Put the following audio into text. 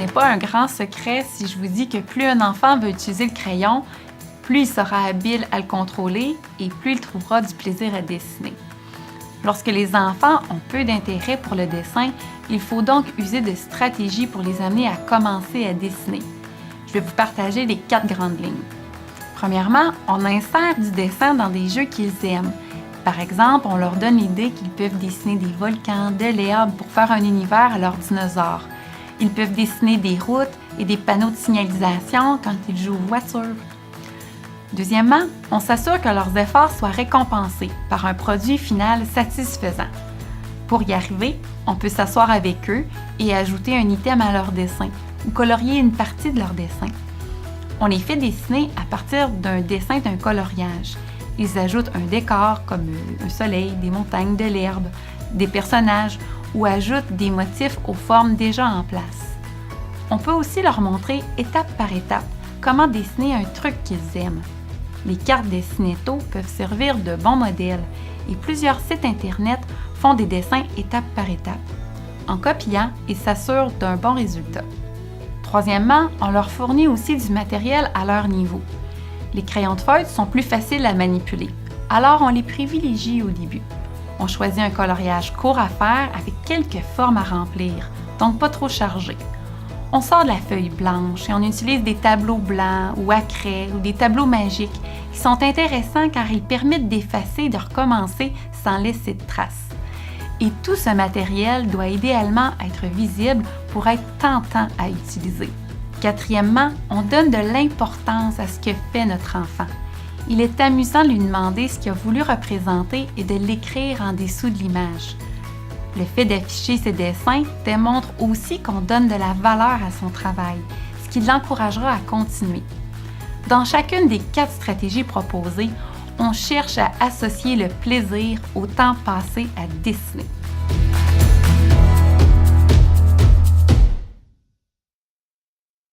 n'est pas un grand secret si je vous dis que plus un enfant va utiliser le crayon, plus il sera habile à le contrôler et plus il trouvera du plaisir à dessiner. Lorsque les enfants ont peu d'intérêt pour le dessin, il faut donc user de stratégies pour les amener à commencer à dessiner. Je vais vous partager les 4 grandes lignes. Premièrement, on insère du dessin dans des jeux qu'ils aiment. Par exemple, on leur donne l'idée qu'ils peuvent dessiner des volcans, de l'herbe pour faire un univers à leurs dinosaures. Ils peuvent dessiner des routes et des panneaux de signalisation quand ils jouent aux voitures. Deuxièmement, on s'assure que leurs efforts soient récompensés par un produit final satisfaisant. Pour y arriver, on peut s'asseoir avec eux et ajouter un item à leur dessin ou colorier une partie de leur dessin. On les fait dessiner à partir d'un dessin d'un coloriage. Ils ajoutent un décor comme un soleil, des montagnes, de l'herbe, des personnages ou ajoutent des motifs aux formes déjà en place. On peut aussi leur montrer étape par étape comment dessiner un truc qu'ils aiment. Les cartes Dessinetto peuvent servir de bons modèles et plusieurs sites Internet font des dessins étape par étape. En copiant, ils s'assurent d'un bon résultat. Troisièmement, on leur fournit aussi du matériel à leur niveau. Les crayons de feutre sont plus faciles à manipuler, alors on les privilégie au début. On choisit un coloriage court à faire avec quelques formes à remplir, donc pas trop chargé. On sort de la feuille blanche et on utilise des tableaux blancs ou à craie ou des tableaux magiques qui sont intéressants car ils permettent d'effacer et de recommencer sans laisser de traces. Et tout ce matériel doit idéalement être visible pour être tentant à utiliser. Quatrièmement, on donne de l'importance à ce que fait notre enfant. Il est amusant de lui demander ce qu'il a voulu représenter et de l'écrire en dessous de l'image. Le fait d'afficher ses dessins démontre aussi qu'on donne de la valeur à son travail, ce qui l'encouragera à continuer. Dans chacune des 4 stratégies proposées, on cherche à associer le plaisir au temps passé à dessiner.